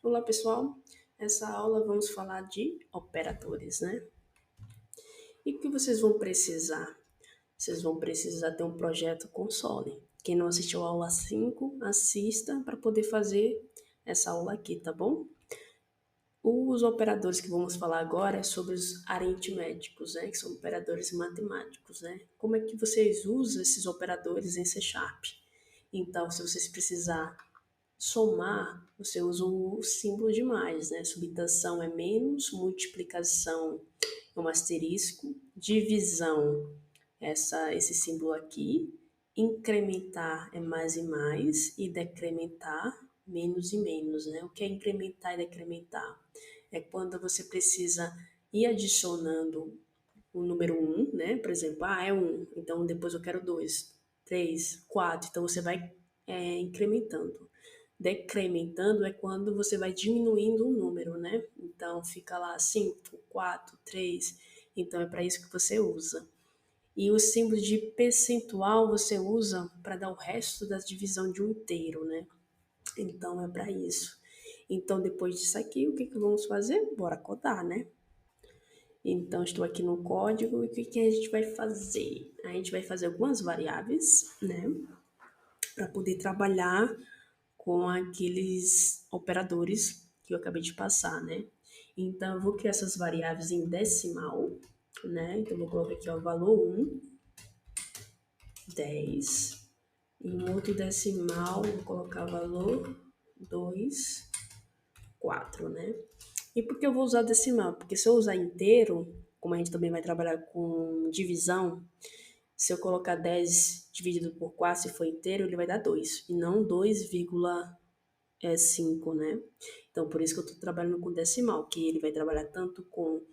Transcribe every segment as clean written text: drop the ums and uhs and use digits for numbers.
Olá, pessoal. Essa aula vamos falar de operadores, né? E o que vocês vão precisar? Vocês vão precisar ter um projeto console. Quem não assistiu a aula 5, assista para poder fazer essa aula aqui, tá bom? Os operadores que vamos falar agora é sobre os aritméticos, né? Que são operadores matemáticos, né? Como é que vocês usam esses operadores em C Sharp? Então, se vocês precisar somar, você usa o símbolo de mais, né? Subtração é menos, multiplicação é um asterisco, divisão, esse símbolo aqui, incrementar é mais e mais, e decrementar, menos e menos, né? O que é incrementar e decrementar? É quando você precisa ir adicionando o número 1, né? Por exemplo, é 1, então depois eu quero 2, 3, 4, então você vai incrementando. Decrementando é quando você vai diminuindo o número, né? Então fica lá 5, 4, 3. Então é para isso que você usa. E o símbolo de percentual você usa para dar o resto da divisão de um inteiro, né? Então é para isso. Então depois disso aqui, o que vamos fazer? Bora codar, né? Então estou aqui no código e o que a gente vai fazer? A gente vai fazer algumas variáveis, né? Para poder trabalhar com aqueles operadores que eu acabei de passar, né? Então, eu vou criar essas variáveis em decimal, né? Então, eu vou colocar aqui, ó, valor 1, 10. Em um outro decimal, vou colocar valor 2, 4, né? E por que eu vou usar decimal? Porque se eu usar inteiro, como a gente também vai trabalhar com divisão, se eu colocar 10 dividido por 4, se for inteiro, ele vai dar 2, e não 2,5, né? Então, por isso que eu estou trabalhando com decimal, que ele vai trabalhar tanto com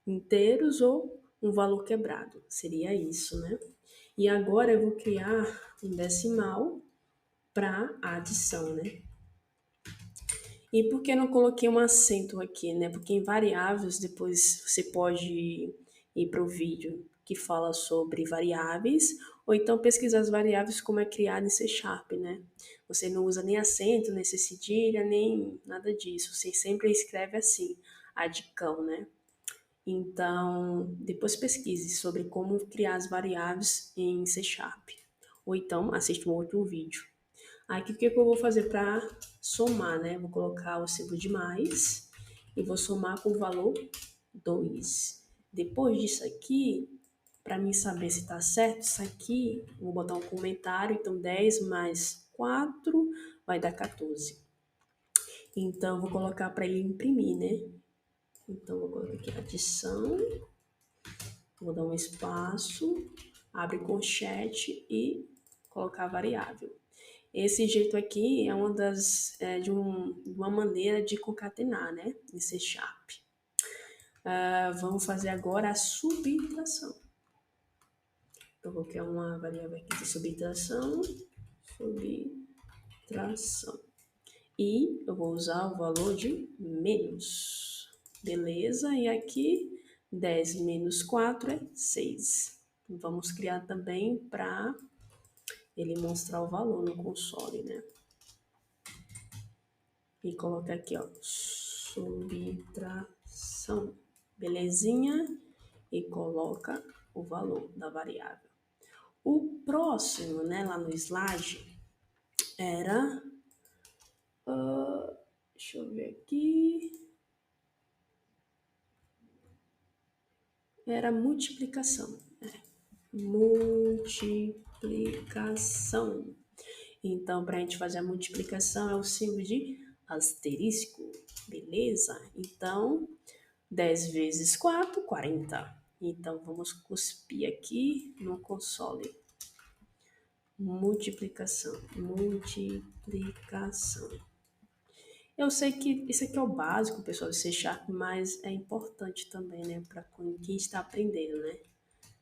inteiros ou um valor quebrado. Seria isso, né? E agora eu vou criar um decimal para adição, né? E por que eu não coloquei um acento aqui, né? Porque em variáveis, depois você pode ir para o vídeo que fala sobre variáveis, ou então pesquisar as variáveis como é criado em C Sharp, né? Você não usa nem acento, nem cedilha, nem nada disso. Você sempre escreve assim, adicão, né? Então, depois pesquise sobre como criar as variáveis em C Sharp. Ou então, assista um outro vídeo. Aqui, o que eu vou fazer para somar, né? Vou colocar o símbolo de mais e vou somar com o valor 2. Depois disso aqui, para mim saber se está certo, isso aqui, vou botar um comentário, então 10 mais 4 vai dar 14. Então, vou colocar para ele imprimir, né? Então, vou colocar aqui adição, vou dar um espaço, abre colchete e colocar a variável. Esse jeito aqui é de uma maneira de concatenar, né? Em C Sharp. Vamos fazer agora a subtração. Então, vou criar uma variável aqui de subtração. E eu vou usar o valor de menos. Beleza? E aqui, 10 menos 4 é 6. Vamos criar também para ele mostrar o valor no console, né? E colocar aqui, ó, subtração. Belezinha? E coloca o valor da variável. O próximo, né, lá no slide, era... deixa eu ver aqui. Era multiplicação. Multiplicação. Então, para a gente fazer a multiplicação, é o símbolo de asterisco. Beleza? Então, 10 vezes 4, 40. Então, vamos cuspir aqui no console. Multiplicação. Multiplicação. Eu sei que isso aqui é o básico, pessoal, de C Sharp, mas é importante também, né, para quem está aprendendo, né?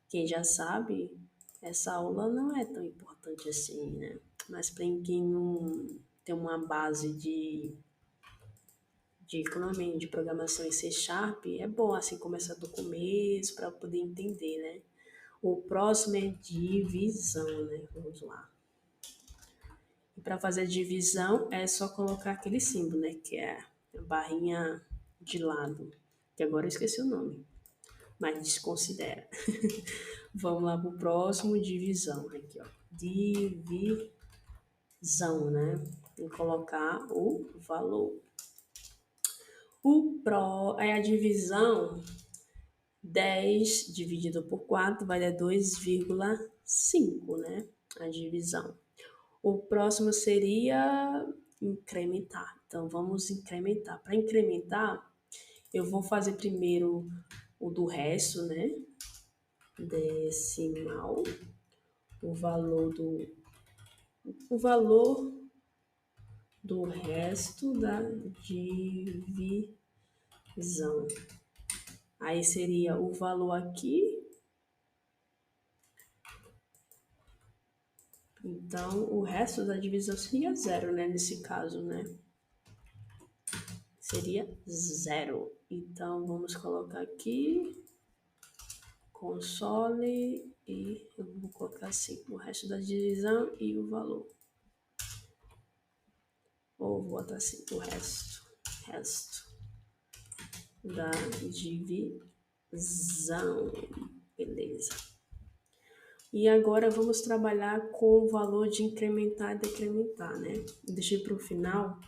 Quem já sabe, essa aula não é tão importante assim, né? Mas para quem não tem uma base de programação em C Sharp, é bom assim começar do começo para poder entender, né? O próximo é divisão, né? Vamos lá. E para fazer a divisão é só colocar aquele símbolo, né? Que é barrinha de lado, que agora eu esqueci o nome, mas desconsidera. Vamos lá pro próximo, divisão. Aqui, ó. Divisão, né? Vou colocar o valor. Aí a divisão, 10 dividido por 4 vai dar 2,5, né? A divisão. O próximo seria incrementar. Então, vamos incrementar. Para incrementar, eu vou fazer primeiro o do resto, né? Decimal. O valor do resto da divisão. Aí seria o valor aqui. Então, o resto da divisão seria zero, né? Nesse caso, né? Seria zero. Então, vamos colocar aqui console e eu vou colocar assim, o resto da divisão e o valor. Ou vou botar assim, o resto da divisão. Beleza. E agora vamos trabalhar com o valor de incrementar e decrementar, né? Deixei para o final,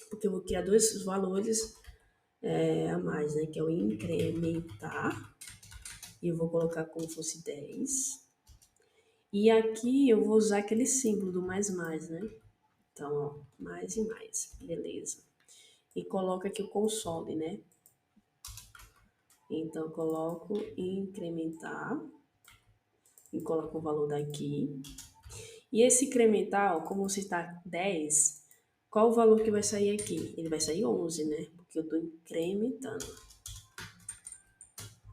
porque eu vou criar dois valores a mais, né? Que é o incrementar, e eu vou colocar como fosse 10. E aqui eu vou usar aquele símbolo do mais, né? Então, ó, mais e mais, beleza. E coloco aqui o console, né? Então, eu coloco incrementar e coloco o valor daqui. E esse incremental, como se está 10, qual o valor que vai sair aqui? Ele vai sair 11, né? Porque eu estou incrementando.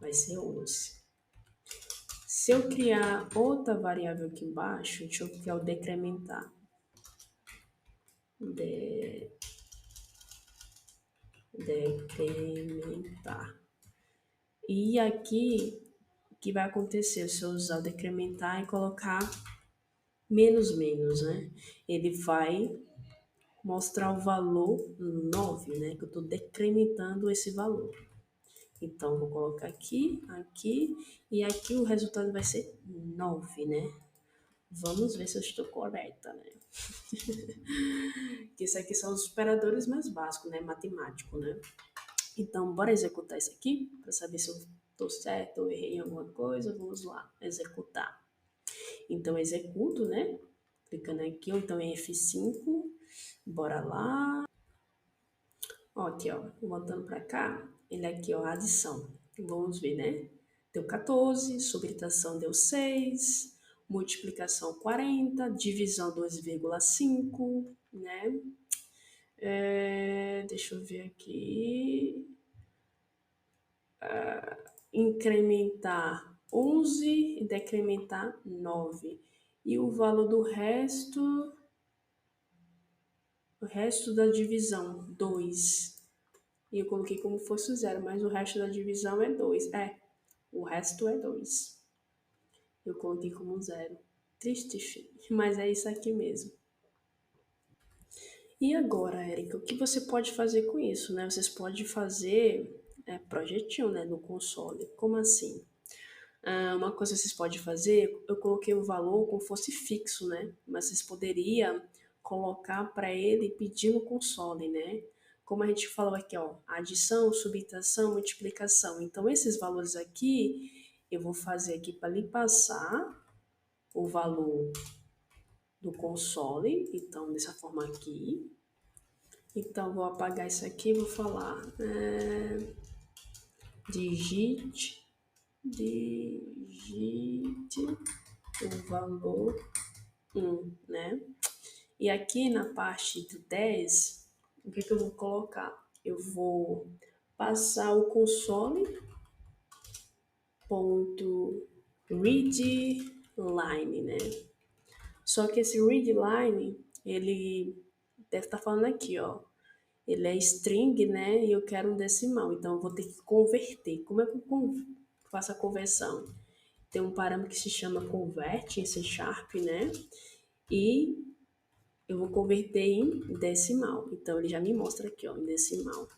Vai ser 11. Se eu criar outra variável aqui embaixo, deixa eu criar o decrementar. Decrementar. E aqui, o que vai acontecer se eu usar o decrementar e colocar menos, né? Ele vai mostrar o valor 9, né? Que eu estou decrementando esse valor. Então, vou colocar aqui, e aqui o resultado vai ser 9, né? Vamos ver se eu estou correta, né? Que isso aqui são os operadores mais básicos, né? Matemático, né? Então, bora executar isso aqui para saber se eu estou certo ou errei em alguma coisa. Vamos lá, executar. Então, executo, né? Clicando aqui, ou então em F5. Bora lá. Ó, aqui, ó, voltando para cá, ele aqui, ó, adição. Vamos ver, né? Deu 14, subtração deu 6, multiplicação 40, divisão 2,5, né? Deixa eu ver aqui. Incrementar 11 e decrementar 9. E o valor do resto, da divisão, 2. E eu coloquei como fosse 0, mas o resto da divisão é 2. O resto é 2. Eu coloquei como 0. Triste, filho. Mas é isso aqui mesmo. E agora, Érica, o que você pode fazer com isso, né? Vocês podem fazer projetinho, né, no console. Como assim? Uma coisa que vocês podem fazer, eu coloquei o valor como fosse fixo, né? Mas vocês poderiam colocar para ele pedir no console, né? Como a gente falou aqui, ó, adição, subtração, multiplicação. Então, esses valores aqui, eu vou fazer aqui para lhe passar o valor do console. Então, dessa forma aqui. Então, vou apagar isso aqui e vou falar digite o valor 1, né? E aqui na parte do 10, o que eu vou colocar? Eu vou passar o console.readline, né? Só que esse readline, ele deve estar falando aqui, ó. Ele é string, né? E eu quero um decimal, então eu vou ter que converter. Como é que eu faço a conversão? Tem um parâmetro que se chama convert em C#, né? E eu vou converter em decimal. Então, ele já me mostra aqui, ó, em decimal.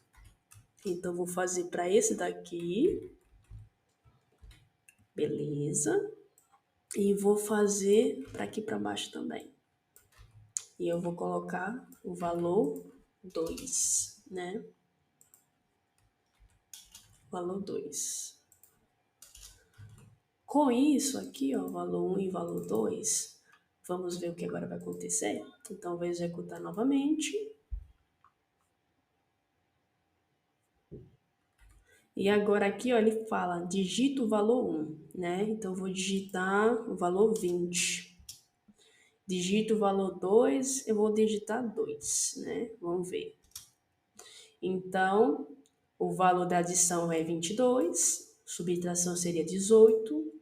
Então, eu vou fazer para esse daqui. Beleza. E vou fazer para aqui para baixo também. E eu vou colocar o valor 2, né? Valor 2. Com isso aqui, ó, valor 1 e valor 2, vamos ver o que agora vai acontecer? Então, eu vou executar novamente. E agora aqui, ó, ele fala, digita o valor 1, né? Então, eu vou digitar o valor 20. Digito o valor 2, eu vou digitar 2, né? Vamos ver. Então, o valor da adição é 22, subtração seria 18,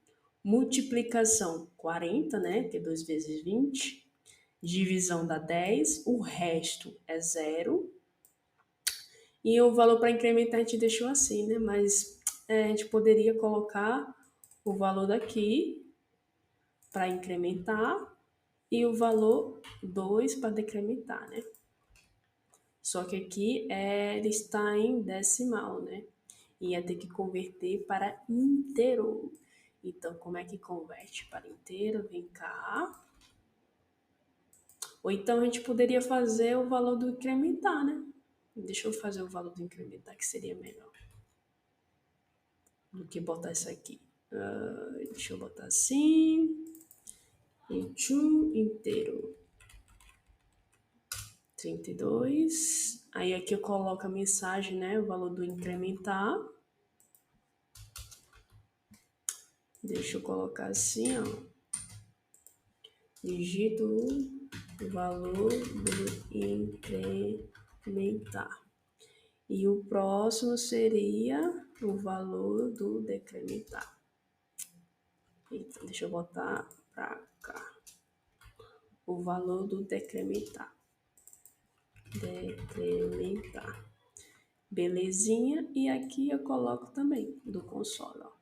multiplicação 40, né? Que é 2 vezes 20. Divisão dá 10, o resto é 0. E o valor para incrementar a gente deixou assim, né? Mas a gente poderia colocar o valor daqui para incrementar e o valor 2 para decrementar, né? Só que aqui ele está em decimal, né? E ia ter que converter para inteiro. Então, como é que converte para inteiro? Vem cá. Ou então a gente poderia fazer o valor do incrementar, né? Deixa eu fazer o valor do incrementar, que seria melhor do que botar isso aqui. Deixa eu botar assim. E tchum, inteiro. 32. Aí aqui eu coloco a mensagem, né? O valor do incrementar. Deixa eu colocar assim, ó. Digito o valor do incrementar. E o próximo seria o valor do decrementar. Então, deixa eu botar para cá. O valor do decrementar. Decrementar. Belezinha. E aqui eu coloco também do console, ó.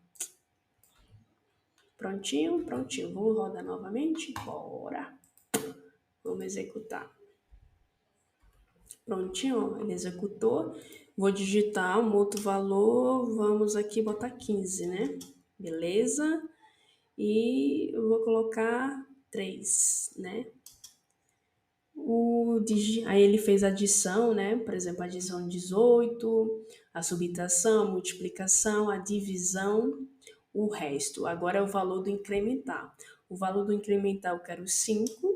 Prontinho, prontinho. Vamos rodar novamente? Bora. Vamos executar. Prontinho, ó, ele executou. Vou digitar um outro valor. Vamos aqui botar 15, né? Beleza. E eu vou colocar 3, né? Aí ele fez a adição, né? Por exemplo, a adição 18, a subtração, a multiplicação, a divisão, o resto. Agora é o valor do incrementar. O valor do incrementar eu quero 5,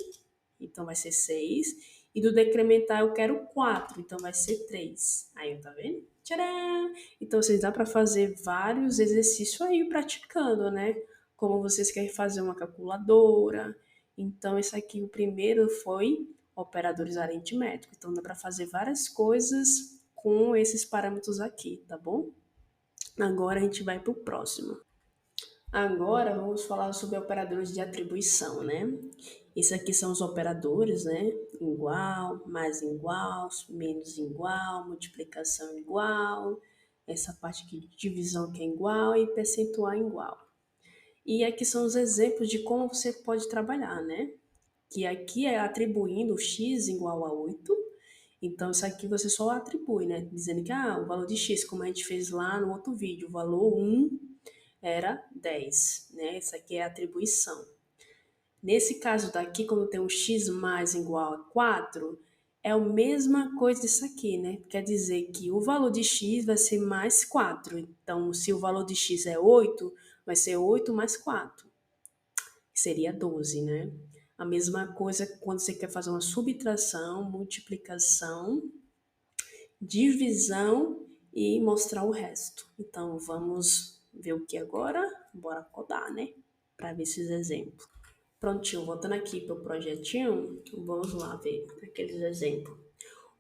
então vai ser 6. E do decrementar eu quero 4, então vai ser 3. Aí, tá vendo? Tcharam! Então, vocês dá para fazer vários exercícios aí praticando, né? Como vocês querem fazer uma calculadora. Então, esse aqui, o primeiro foi operadores aritméticos. Então, dá para fazer várias coisas com esses parâmetros aqui, tá bom? Agora a gente vai para o próximo. Agora vamos falar sobre operadores de atribuição, né? Isso aqui são os operadores, né? Igual, mais igual, menos igual, multiplicação igual, essa parte aqui de divisão que é igual e percentual igual. E aqui são os exemplos de como você pode trabalhar, né? Que aqui é atribuindo x igual a 8. Então, isso aqui você só atribui, né? Dizendo que o valor de x, como a gente fez lá no outro vídeo, o valor 1 era 10, né? Essa aqui é a atribuição. Nesse caso daqui, quando tem um x mais igual a 4, é a mesma coisa disso aqui, né? Quer dizer que o valor de x vai ser mais 4. Então, se o valor de x é 8, vai ser 8 mais 4. Seria 12, né? A mesma coisa quando você quer fazer uma subtração, multiplicação, divisão e mostrar o resto. Então, vamos ver o que agora? Bora codar, né? Para ver esses exemplos. Prontinho, voltando aqui para o projetinho, vamos lá ver aqueles exemplos.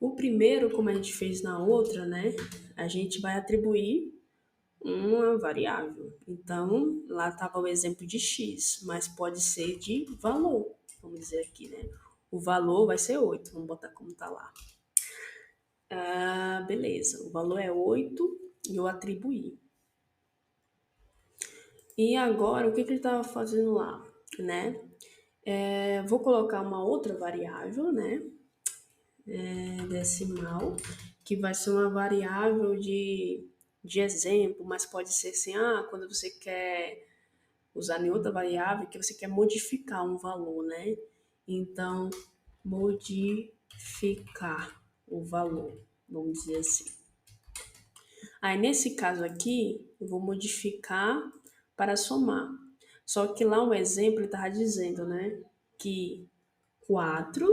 O primeiro, como a gente fez na outra, né? A gente vai atribuir uma variável. Então, lá estava o exemplo de x, mas pode ser de valor. Vamos dizer aqui, né? O valor vai ser 8. Vamos botar como está lá. Beleza. O valor é 8 e eu atribuí. E agora, o que ele estava fazendo lá, né? Vou colocar uma outra variável, né? Decimal, que vai ser uma variável de exemplo, mas pode ser assim, quando você quer usar em outra variável, que você quer modificar um valor, né? Então, modificar o valor, vamos dizer assim. Aí, nesse caso aqui, eu vou modificar para somar. Só que lá o exemplo estava dizendo, né, que 4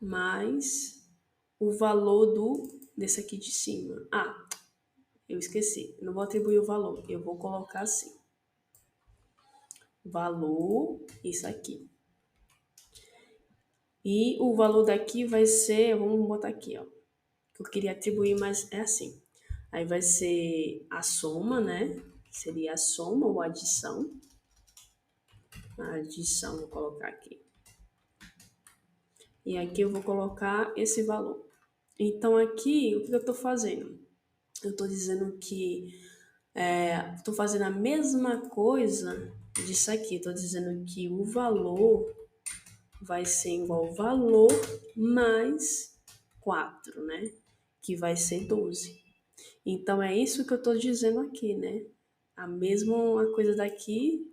mais o valor desse aqui de cima. Eu esqueci. Não vou atribuir o valor. Eu vou colocar assim. Valor, isso aqui. E o valor daqui vai ser, vamos botar aqui, ó. Que eu queria atribuir, mas é assim. Aí vai ser a soma, né? Seria a soma ou adição. A adição, vou colocar aqui. E aqui eu vou colocar esse valor. Então aqui, o que eu estou fazendo? Eu estou dizendo que estou fazendo a mesma coisa disso aqui. Estou dizendo que o valor vai ser igual ao valor mais 4, né? Que vai ser 12. Então é isso que eu estou dizendo aqui, né? A mesma coisa daqui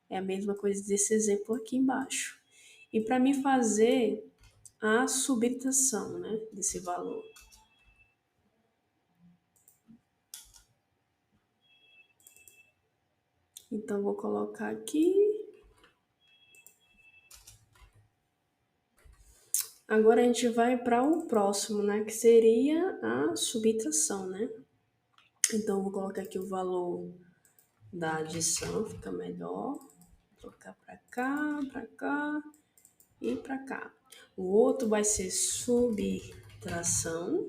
é a mesma coisa desse exemplo aqui embaixo. E para mim fazer a subtração, né, desse valor. Então vou colocar aqui. Agora a gente vai para o próximo, né, que seria a subtração, né? Então vou colocar aqui o valor da adição, fica melhor. Vou trocar para cá e para cá. O outro vai ser subtração.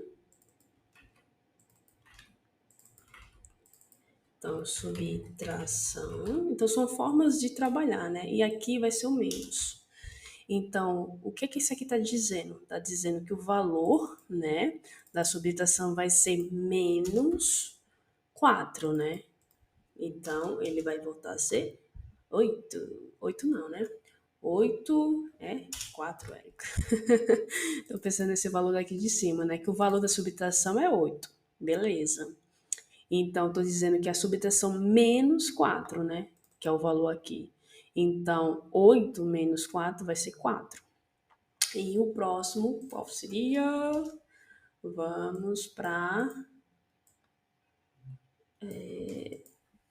Então, subtração. Então, são formas de trabalhar, né? E aqui vai ser o menos. Então, o que isso aqui está dizendo? Está dizendo que o valor, né, da subtração vai ser menos 4, né? Então, ele vai voltar a ser 8. 8 não, né? 8 é 4, Érica. Estou pensando nesse valor aqui de cima, né? Que o valor da subtração é 8. Beleza. Então, estou dizendo que a subtração menos 4, né? Que é o valor aqui. Então, 8 menos 4 vai ser 4. E o próximo, qual seria? Vamos para.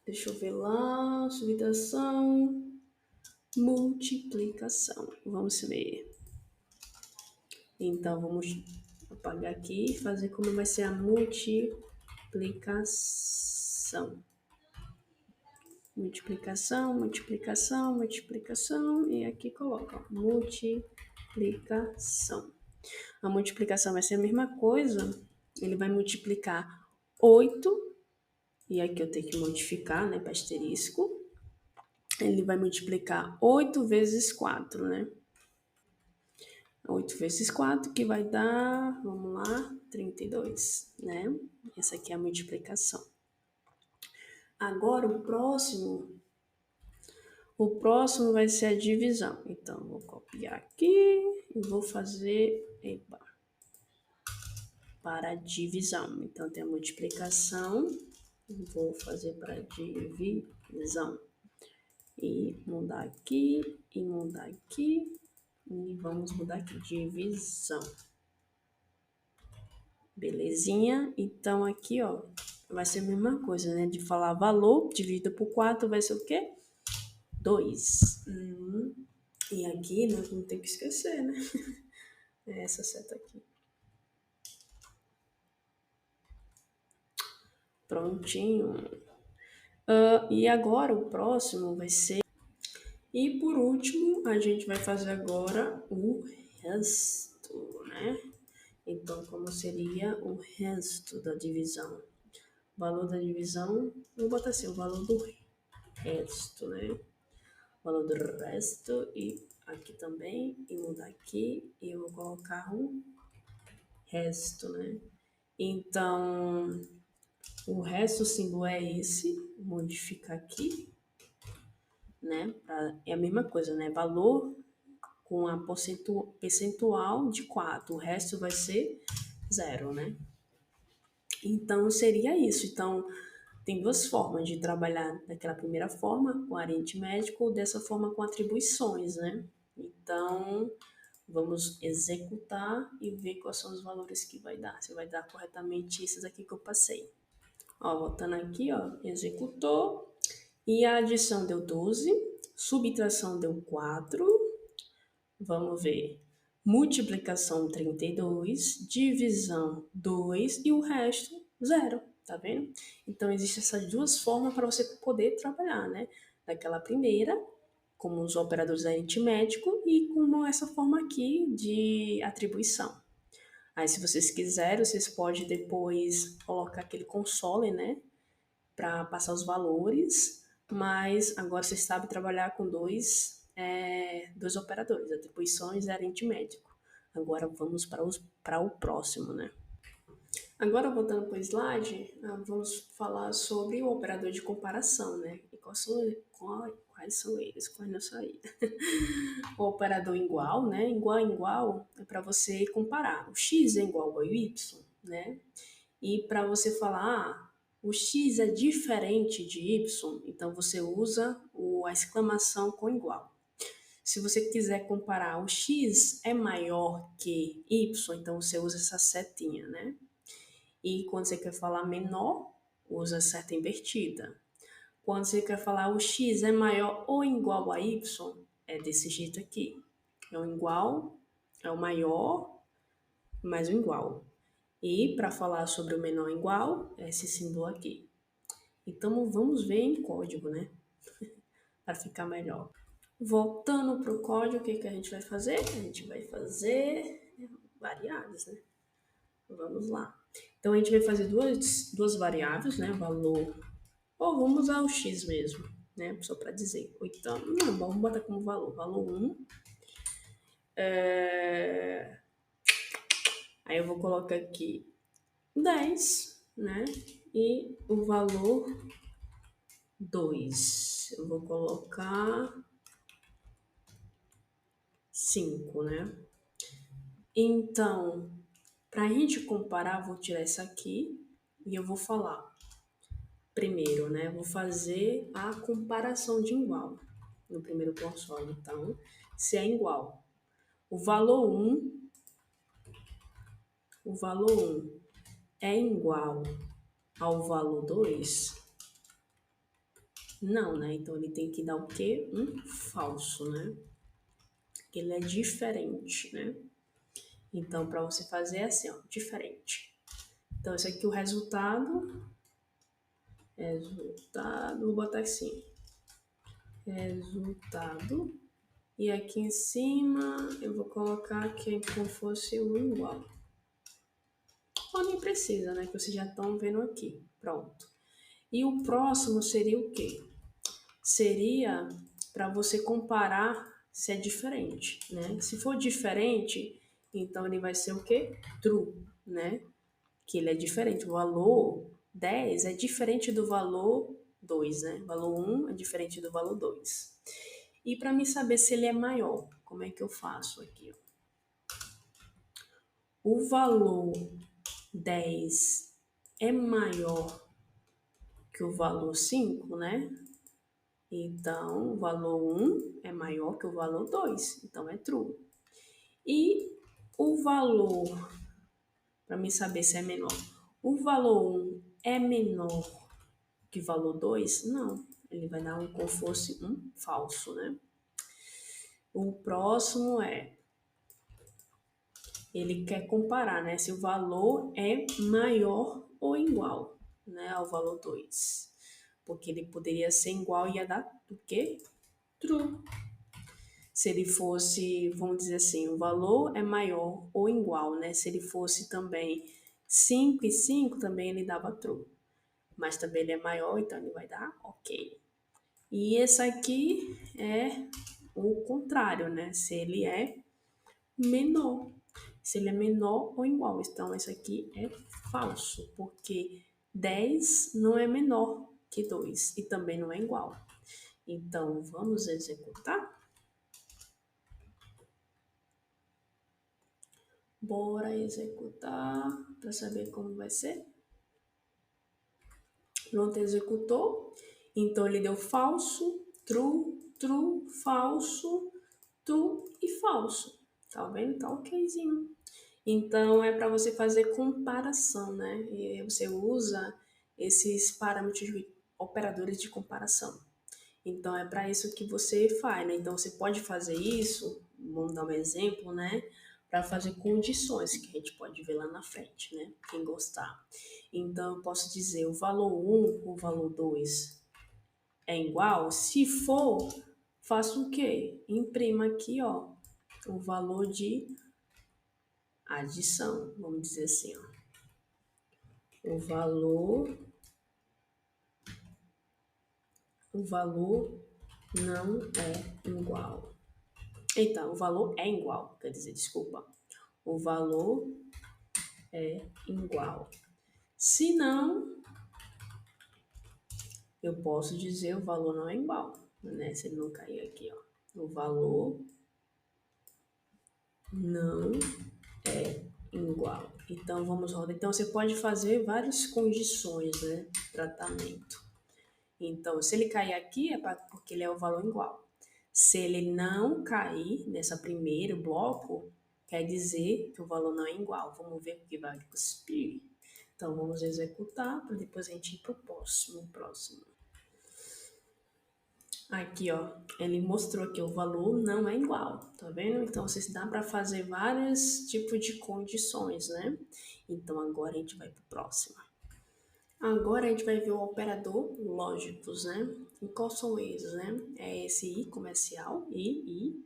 Deixa eu ver lá. Subtração. Multiplicação. Vamos ver. Então, vamos apagar aqui e fazer como vai ser a multiplicação. Multiplicação, multiplicação, multiplicação. E aqui coloca ó, multiplicação. A multiplicação vai ser a mesma coisa. Ele vai multiplicar 8. E aqui eu tenho que modificar, né, para asterisco. Ele vai multiplicar 8 vezes 4, né? 8 vezes 4, que vai dar, vamos lá, 32, né? Essa aqui é a multiplicação. Agora, o próximo vai ser a divisão. Então, vou copiar aqui e vou fazer, para a divisão. Então, tem a multiplicação, vou fazer para divisão. E mudar aqui, e mudar aqui, e vamos mudar aqui, divisão. Belezinha? Então, aqui, ó, vai ser a mesma coisa, né? De falar valor, dividido por 4, vai ser o quê? 2. E aqui, nós não tem que esquecer, né? É essa seta aqui. Prontinho. E agora, o próximo vai ser... E, por último, a gente vai fazer agora o resto, né? Então, como seria o resto da divisão? O valor da divisão, vou botar assim, o valor do resto, né? O valor do resto e aqui também, e mudar aqui, e eu vou colocar o resto, né? Então, o resto, o símbolo é esse, modificar aqui, né? É a mesma coisa, né? Valor com a percentual de 4, o resto vai ser zero, né? Então, seria isso. Então, tem duas formas de trabalhar daquela primeira forma, com aritmético, ou dessa forma com atribuições, né? Então, vamos executar e ver quais são os valores que vai dar. Se vai dar corretamente esses aqui que eu passei. Ó, voltando aqui, ó, executou. E a adição deu 12, subtração deu 4. Vamos ver. Multiplicação 32, divisão 2 e o resto 0, tá vendo? Então, existem essas duas formas para você poder trabalhar, né? Daquela primeira, como os operadores aritméticos, e como essa forma aqui de atribuição. Aí, se vocês quiserem, vocês podem depois colocar aquele console, né? Para passar os valores, mas agora você sabe trabalhar com dois operadores, atribuições e aritmético. Agora vamos para o próximo, né? Agora, voltando para o slide, vamos falar sobre o operador de comparação, né? E quais são eles? Quais não são eles? O operador igual, né? Igual a igual é para você comparar. O x é igual ao y, né? E para você falar, o x é diferente de y, então você usa a exclamação com igual. Se você quiser comparar o x é maior que y, então você usa essa setinha, né? E quando você quer falar menor, usa a seta invertida. Quando você quer falar o x é maior ou igual a y, é desse jeito aqui. É o igual, é o maior, mais o igual. E para falar sobre o menor igual, é esse símbolo aqui. Então vamos ver em código, né? Para ficar melhor. Voltando para o código, o que a gente vai fazer? A gente vai fazer variáveis, né? Vamos lá. Então a gente vai fazer duas variáveis, né? Valor. Ou vamos usar o x mesmo, né? Só para dizer. Ou então, não, vamos botar como valor. Valor 1. Aí eu vou colocar aqui 10, né? E o valor 2. Eu vou colocar 5, né? Então, para a gente comparar, vou tirar isso aqui e eu vou falar primeiro, né? Vou fazer a comparação de igual no primeiro console. Então, se é igual, o valor 1, é igual ao valor 2? Não, né? Então, ele tem que dar o quê? Um falso, né? Ele é diferente, né? Então, para você fazer é assim, ó, diferente. Então, esse aqui é o resultado, vou botar assim, resultado, e aqui em cima eu vou colocar aqui como fosse um igual. Ou nem precisa, né, que vocês já estão vendo aqui, pronto. E o próximo seria o quê? Seria para você comparar se é diferente, né? Se for diferente, então ele vai ser o quê? True, né? Que ele é diferente. O valor 10 é diferente do valor 2, né? O valor 1 é diferente do valor 2. E para mim saber se ele é maior, como é que eu faço aqui? O valor 10 é maior que o valor 5, né? Então, o valor 1 é maior que o valor 2, então é true. E o valor, para mim saber se é menor, o valor 1 é menor que valor 2? Não, ele vai dar como fosse um falso, né? O próximo ele quer comparar, né? Se o valor é maior ou igual, né, ao valor 2. Porque ele poderia ser igual e ia dar o quê? True. Se ele fosse, vamos dizer assim, o valor é maior ou igual, né? Se ele fosse também 5 e 5, também ele dava true. Mas também ele é maior, então ele vai dar ok. E esse aqui é o contrário, né? Se ele é menor. Se ele é menor ou igual. Então, esse aqui é falso, porque 10 não é menor que 2 e também não é igual. Então, vamos executar? Bora executar para saber como vai ser. Pronto, executou. Então, ele deu falso, true, true, falso, true e falso. Tá vendo? Tá okzinho. Então, é para você fazer comparação, né? E você usa esses parâmetros de operadores de comparação. Então, é para isso que você faz, né? Então, você pode fazer isso, vamos dar um exemplo, né? Para fazer condições, que a gente pode ver lá na frente, né? Quem gostar. Então, eu posso dizer o valor 1, o valor 2 é igual. Se for, faço o quê? Imprima aqui, ó, o valor de adição, vamos dizer assim, ó. O valor não é igual. Então, o valor é igual, quer dizer, desculpa. O valor é igual. Se não, eu posso dizer o valor não é igual, né? Se ele não cair aqui, ó. O valor não é igual. Então, vamos rodar. Então, você pode fazer várias condições, né? Tratamento. Então, se ele cair aqui, é porque ele é o valor igual. Se ele não cair nessa primeiro bloco, quer dizer que o valor não é igual. Vamos ver o que vai cuspir. Então, vamos executar para depois a gente ir para o próximo. Aqui, ó, ele mostrou que o valor não é igual, tá vendo? Então, vocês dá para fazer vários tipos de condições, né? Então, agora a gente vai para o próximo. Agora a gente vai ver o operador lógicos, né? E quais são eles, né? É esse i comercial, i,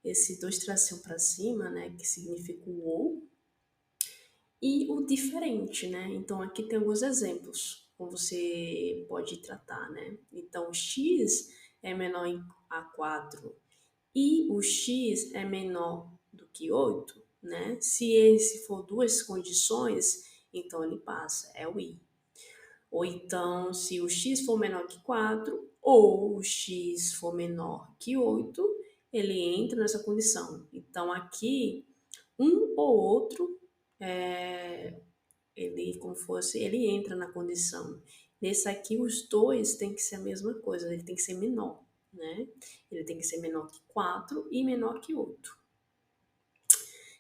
esse dois tracinhos para cima, né? Que significa o ou, e o diferente, né? Então aqui tem alguns exemplos como você pode tratar, né? Então x é menor a 4 e o x é menor do que 8, né? Se esse for duas condições, então ele passa, é o i. Ou então, se o x for menor que 4 ou o x for menor que 8, ele entra nessa condição. Então, aqui, um ou outro, ele entra na condição. Nesse aqui, os dois têm que ser a mesma coisa, ele tem que ser menor, né? Ele tem que ser menor que 4 e menor que 8.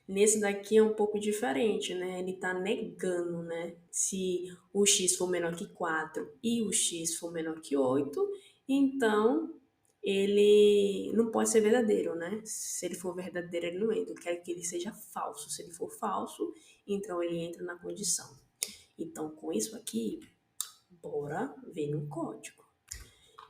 Nesse daqui é um pouco diferente, né? Ele está negando, né? Se o x for menor que 4 e o x for menor que 8, então ele não pode ser verdadeiro, né? Se ele for verdadeiro, ele não entra. Eu quero que ele seja falso. Se ele for falso, então ele entra na condição. Então, com isso aqui, bora ver no código.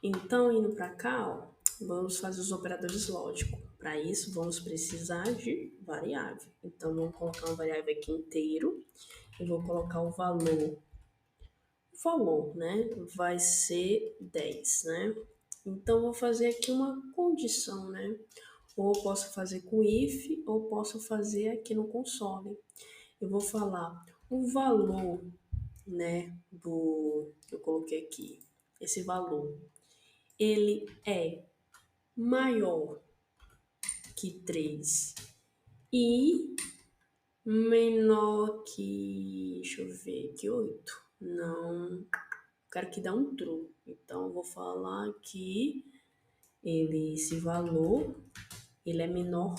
Então, indo para cá, ó, vamos fazer os operadores lógicos. Para isso, vamos precisar de variável. Então, vamos colocar uma variável aqui inteiro. Eu vou colocar o valor. O valor, né? Vai ser 10, né? Então, vou fazer aqui uma condição, né? Ou posso fazer com if, ou posso fazer aqui no console. Eu vou falar o valor, né? Eu coloquei aqui, esse valor. Ele é maior que 3 e menor que, deixa eu ver, que 8. Não, quero que dá um true. Então, eu vou falar que esse valor, ele é menor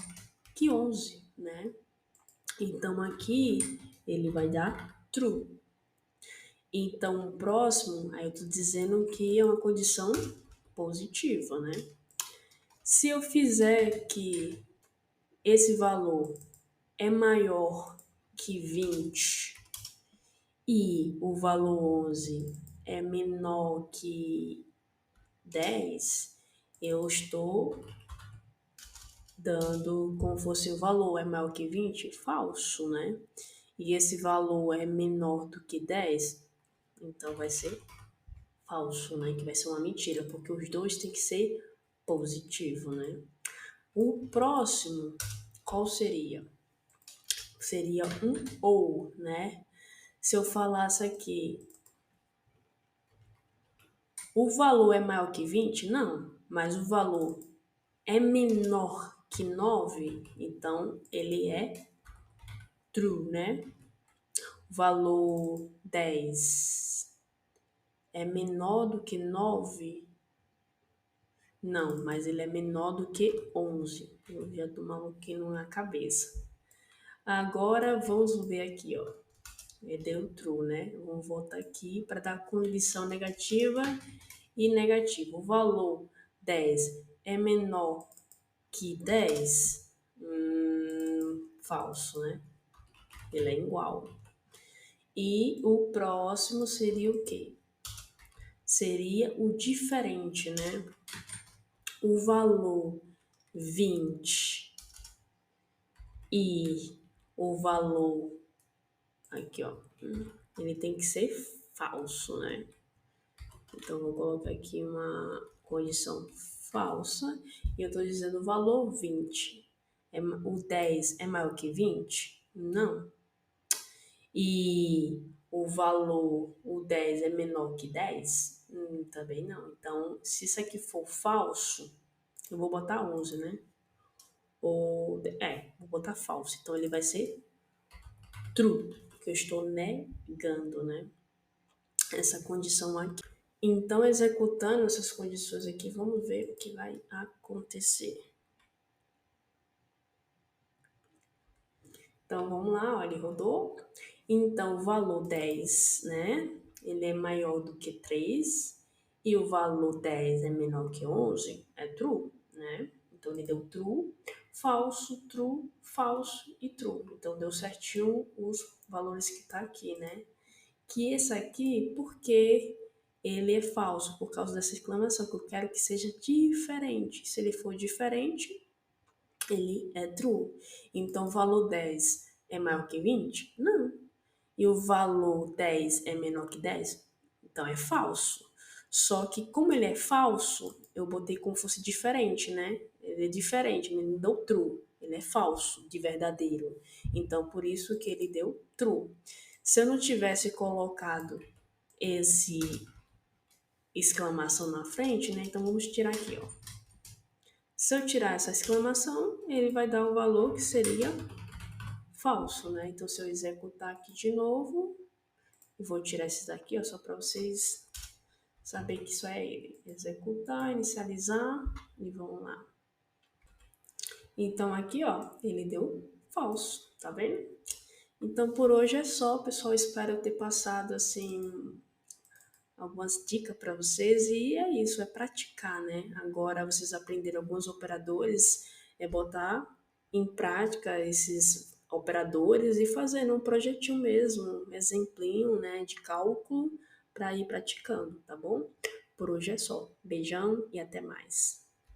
que 11, né? Então, aqui, ele vai dar true. Então, o próximo, aí eu tô dizendo que é uma condição positiva, né? Se eu fizer que esse valor é maior que 20 e o valor 11 é menor que 10, eu estou dando como fosse o valor é maior que 20, falso, né? E esse valor é menor do que 10, então vai ser falso, né? Que vai ser uma mentira, porque os dois têm que ser positivo, né? O próximo, qual seria? Seria um ou, né? Se eu falasse aqui O valor é maior que 20? Não, mas o valor é menor que 9, então ele é true, né? O valor 10 é menor do que 9? Não, mas ele é menor do que 11. Eu já tô maluquinho na cabeça. Agora vamos ver aqui, ó. Deu true, né? Vamos voltar aqui para dar condição negativa e negativa. O valor 10 é menor que 10? Falso, né? Ele é igual. E o próximo seria o quê? Seria o diferente, né? O valor 20 e o valor aqui, ó, ele tem que ser falso, né? Então, vou colocar aqui uma condição falsa e eu estou dizendo o valor 20. O 10 é maior que 20? Não. E o 10 é menor que 10? Também não. Então, se isso aqui for falso, eu vou botar 11, né? Vou botar falso. Então, ele vai ser true, porque eu estou negando, né? Essa condição aqui. Então, executando essas condições aqui, vamos ver o que vai acontecer. Então, vamos lá, olha, rodou. Então, o valor 10, né? Ele é maior do que 3. E o valor 10 é menor que 11. É true, né? Então, ele deu true, falso e true. Então, deu certinho os valores que tá aqui, né? Que esse aqui, porque ele é falso, por causa dessa exclamação, que eu quero que seja diferente. Se ele for diferente, ele é true. Então, o valor 10 é maior que 20? Não. E o valor 10 é menor que 10? Então, é falso. Só que, como ele é falso, eu botei como fosse diferente, né? Ele é diferente, ele não deu true. Ele é falso, de verdadeiro. Então, por isso que ele deu true. Se eu não tivesse colocado esse exclamação na frente, né? Então, vamos tirar aqui, ó. Se eu tirar essa exclamação, ele vai dar o valor que seria falso, né? Então, se eu executar aqui de novo, eu vou tirar esses daqui, ó, só para vocês saberem que isso é ele. Executar, inicializar e vamos lá. Então, aqui, ó, ele deu falso, tá vendo? Então, por hoje é só, pessoal. Espero eu ter passado, assim, algumas dicas para vocês e é isso, é praticar, né? Agora vocês aprenderam alguns operadores, é botar em prática esses operadores e fazendo um projetinho mesmo, um exemplinho, né, de cálculo para ir praticando, tá bom? Por hoje é só. Beijão e até mais.